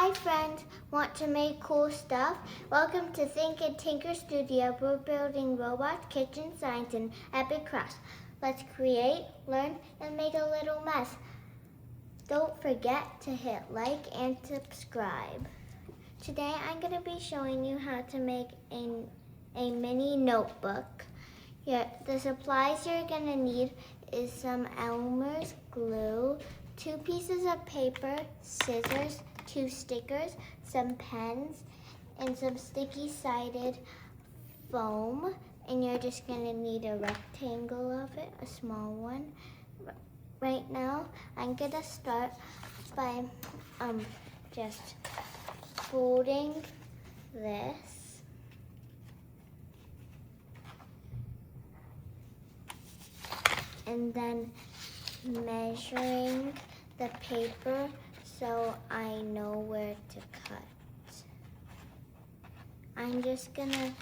Hi friends, want to make cool stuff? Welcome to Think and Tinker Studio. We're building robots, kitchen signs, and epic crafts. Let's create, learn, and make a little mess. Don't forget to hit like and subscribe. Today I'm going to be showing you how to make a mini notebook. The supplies you're going to need is some Elmer's glue, 2 pieces of paper, scissors, 2 stickers, some pens, and some sticky-sided foam. And you're just going to need a rectangle of it, a small one. Right now, I'm going to start by just folding this. And then measuring the paper so I know where to cut. I'm just gonna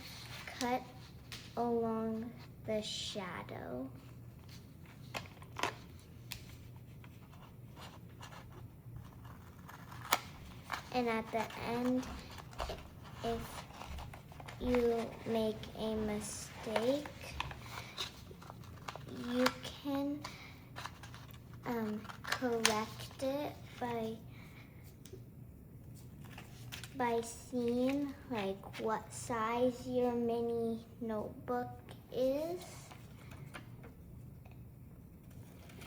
cut along the shadow. And at the end, if you make a mistake, you can correct it by seeing like what size your mini notebook is,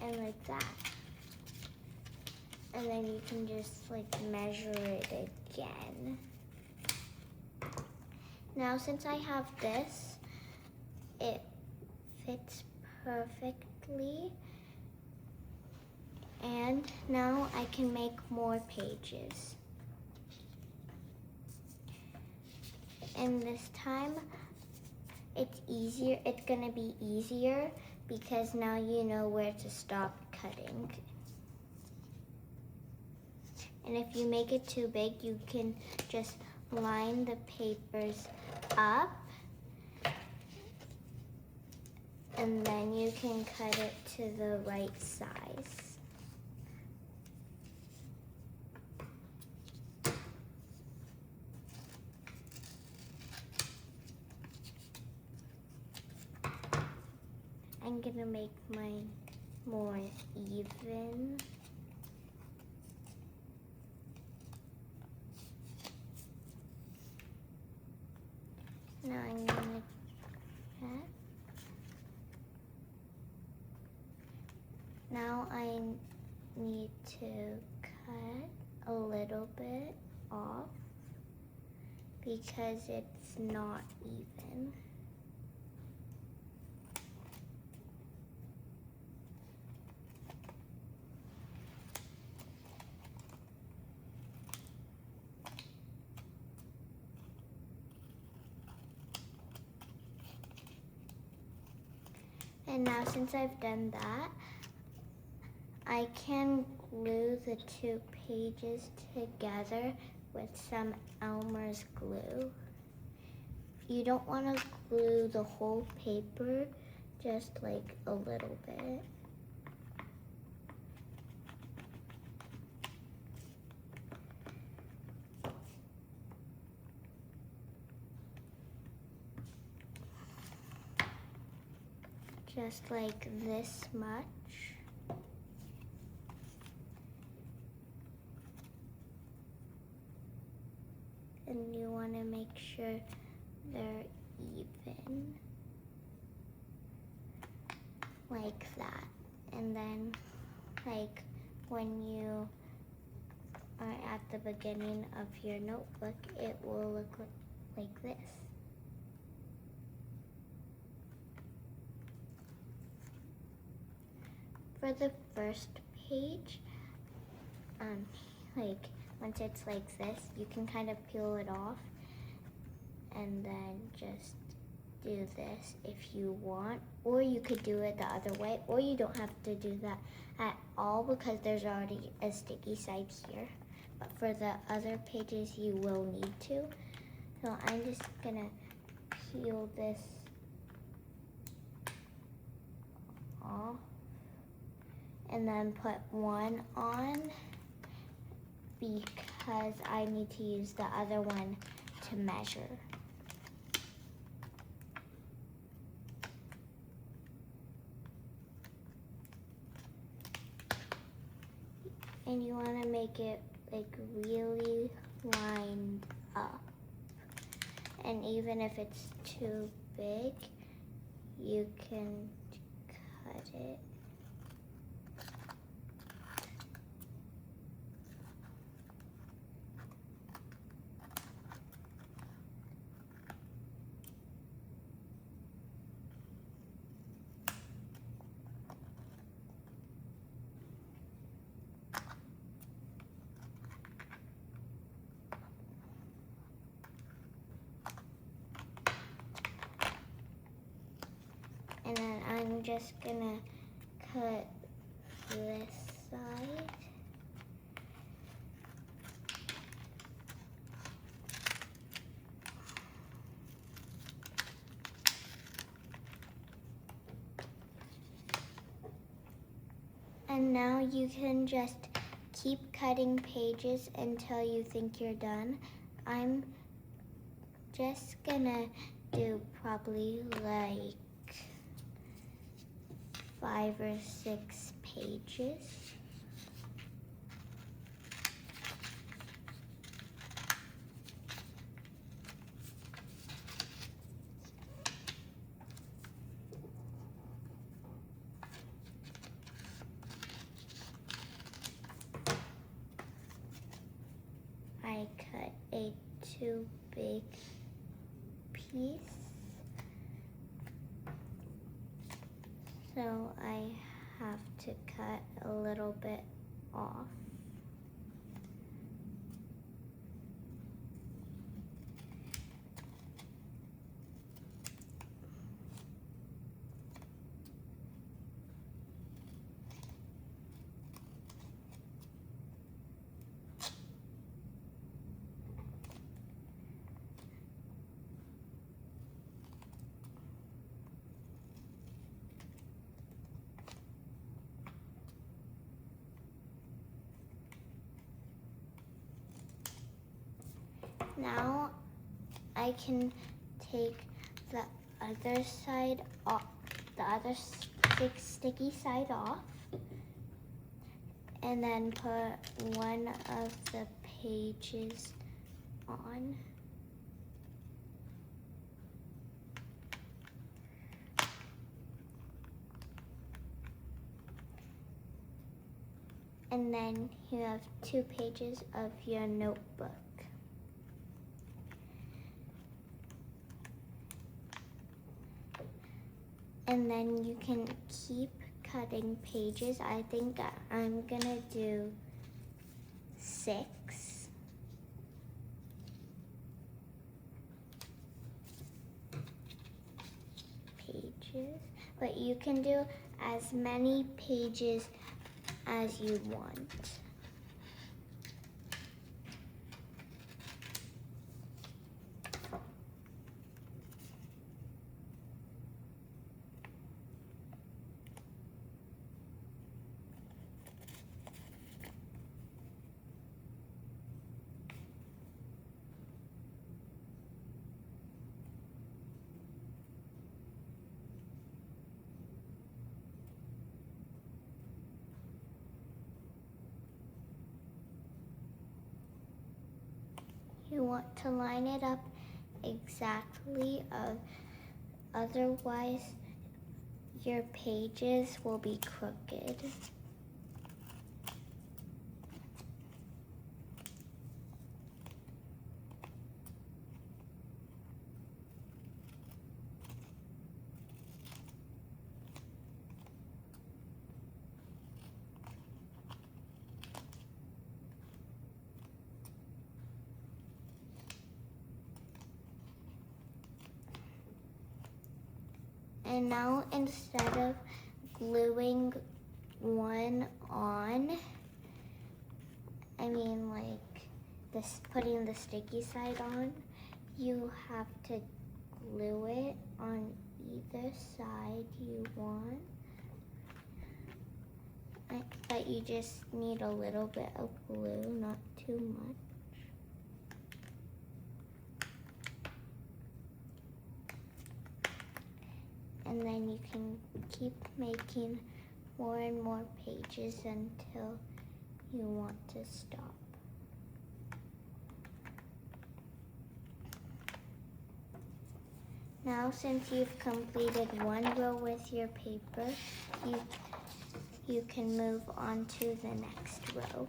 and like that. And then you can just like measure it again. Now since I have this, it fits perfectly. And now I can make more pages. And this time it's gonna be easier because now you know where to stop cutting. And if you make it too big, you can just line the papers up, and then you can cut it to the right size. I'm gonna make mine more even. Now I'm gonna cut. Now I need to cut a little bit off because it's not even. And now since I've done that, I can glue the 2 pages together with some Elmer's glue. You don't want to glue the whole paper, just like a little bit. Just like this much. And you want to make sure they're even. Like that. And then, like, when you are at the beginning of your notebook, it will look like this. For the first page, like once it's like this, you can kind of peel it off and then just do this if you want, or you could do it the other way, or you don't have to do that at all because there's already a sticky side here. But for the other pages, you will need to. So I'm just gonna peel this off. And then put one on because because I need to use the other one to measure. And you want to make it like really lined up. And even if it's too big, you can cut it. And then I'm just gonna cut this side. And now you can just keep cutting pages until you think you're done. I'm just gonna do probably like 5 or 6 pages. I cut a too big piece, so I have to cut a little bit off. Now I can take the other side off, the other sticky side off, and then put one of the pages on. And then you have 2 pages of your notebook. And then you can keep cutting pages. I think I'm gonna do 6. Pages. But you can do as many pages as you want. You want to line it up exactly, otherwise your pages will be crooked. And now instead of gluing one on, putting the sticky side on, you have to glue it on either side you want. But you just need a little bit of glue, not too much. and then you can keep making more and more pages until you want to stop. Now, since you've completed one row with your paper, you can move on to the next row.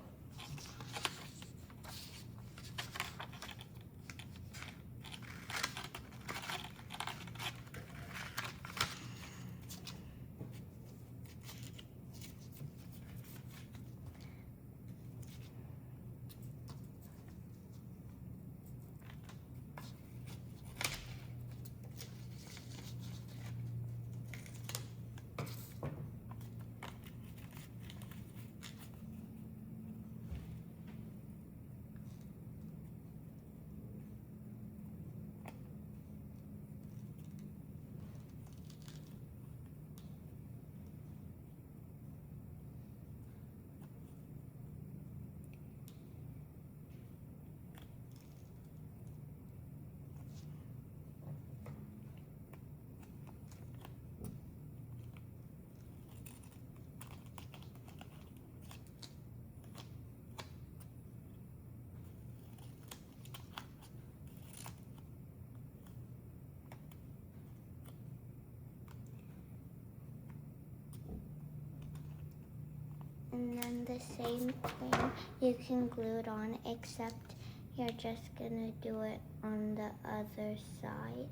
And then the same thing, you can glue it on, except you're just gonna do it on the other side.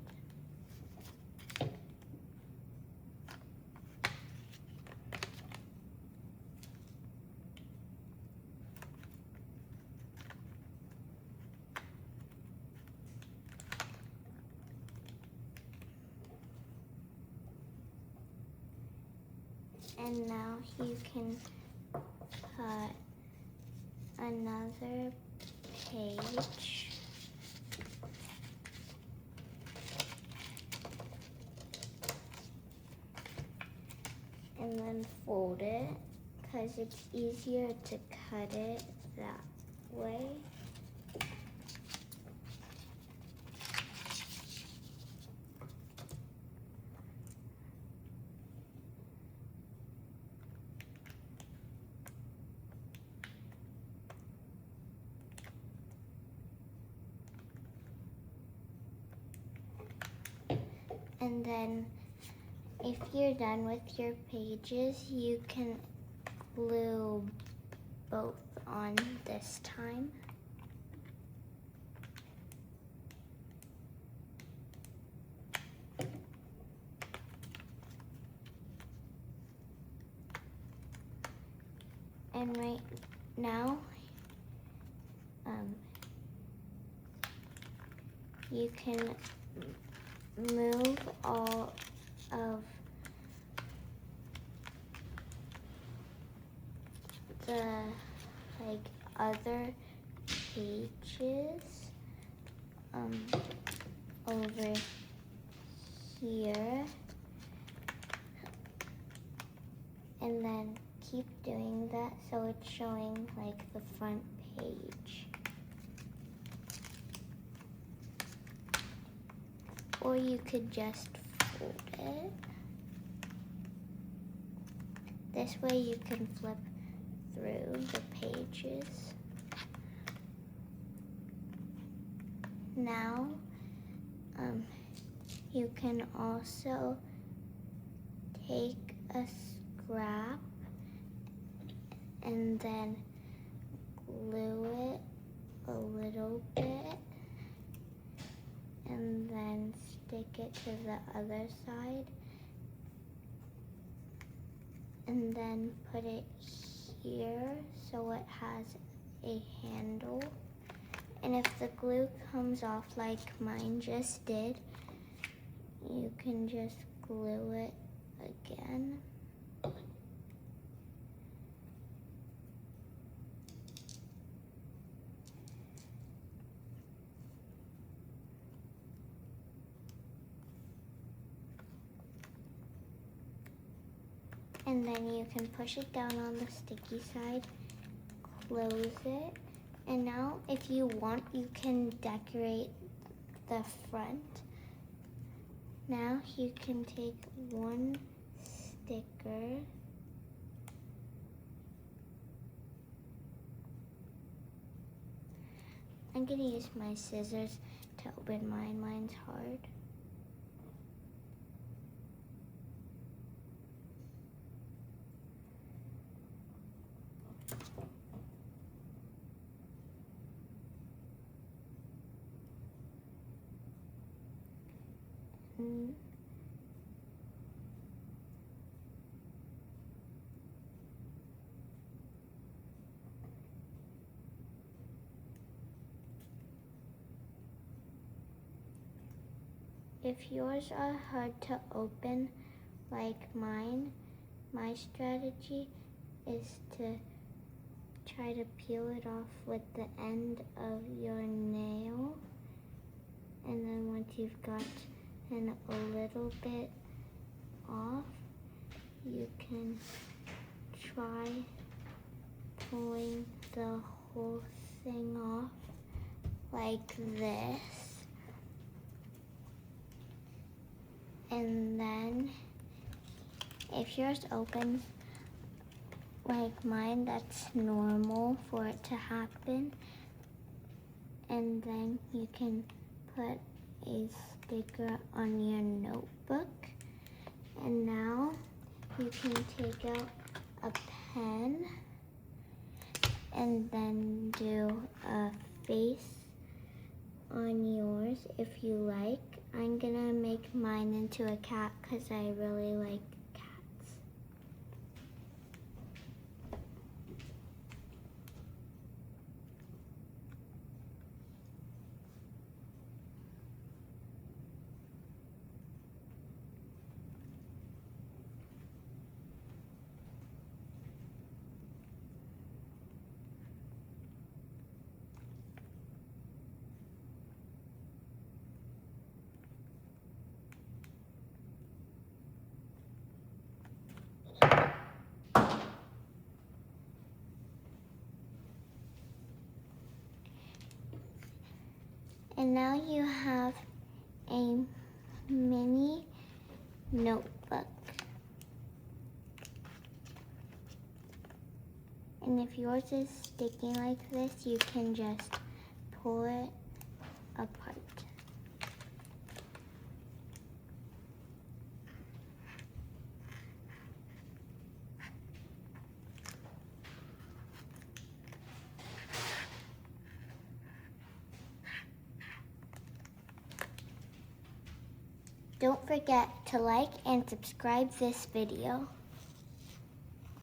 And now you can cut another page and then fold it because it's easier to cut it that way. And then if you're done with your pages, you can glue both on this time. And right now, you can move all of the other pages over here, and then keep doing that so it's showing the front page. Or you could just fold it. This way you can flip through the pages. Now, you can also take a scrap and then glue it a little bit and then stick it to the other side and then put it here so it has a handle. And if the glue comes off like mine just did, you can just glue it again. And then you can push it down on the sticky side, close it, and now if you want, you can decorate the front Now you can take one sticker I'm gonna use my scissors to open mine. Mine's hard. If yours are hard to open like mine, my strategy is to try to peel it off with the end of your nail. And then once you've gotten a little bit off, you can try pulling the whole thing off like this. And then if yours open like mine, that's normal for it to happen. And then you can put a sticker on your notebook. And now you can take out a pen and then do a face on yours if you like. I'm gonna make mine into a cat because I really like cats. And now you have a mini notebook. And if yours is sticky like this, you can just pull it apart. Don't forget to like and subscribe this video.